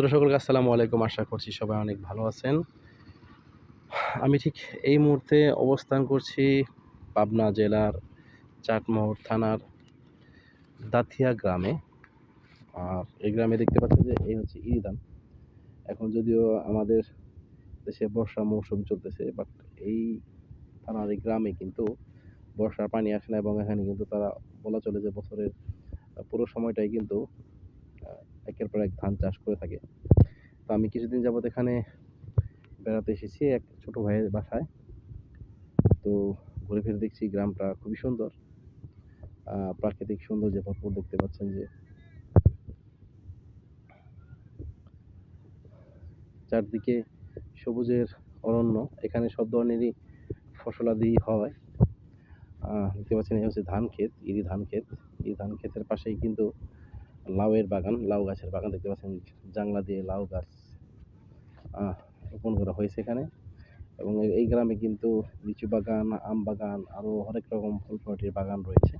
সকলকে আসসালামু আলাইকুম। আশা করছি সবাই অনেক ভালো আছেন। আমি ঠিক এই মুহূর্তে অবস্থান করছি পাবনা জেলার চাটমোহর থানার দাথিয়া গ্রামে। আর এই গ্রামে দেখতে পাচ্ছেন যে এই হচ্ছে ইরিধান। এখন যদিও আমাদের দেশে বর্ষা মৌসুম চলতেছে, বাট এই থানার এই গ্রামে কিন্তু বর্ষার পানি আসে না, এবং এখানে কিন্তু তারা বলা চলে যে বছরের পুরো সময়টাই কিন্তু একের পর এক ধান চাষ করে থাকে। তো আমি কিছুদিন যাবৎ এখানে বেড়াতে এসেছি এক ছোট ভাইয়ের বাসায়। তো ঘুরে ফিরে দেখছি গ্রামটা খুবই সুন্দর, প্রাকৃতিক সৌন্দর্যে ভরপুর। দেখতে পাচ্ছেন যে চারদিকে সবুজের অরণ্য। এখানে সব ধরনেরই ফসলাদি হয়। দেখতে পাচ্ছেন এই হচ্ছে ধান ক্ষেত, ইরি ধান ক্ষেত। এই ধান ক্ষেতের পাশেই কিন্তু লাউয়ের বাগান, লাউ গাছের বাগান দেখতে পাচ্ছেন। জাংলা দিয়ে লাউ গাছ রোপণ করা হয়েছে এখানে। এবং এই গ্রামে কিন্তু লিচু বাগান, আম বাগান, আরও হরেক রকম ফল ফলাটির বাগান রয়েছে।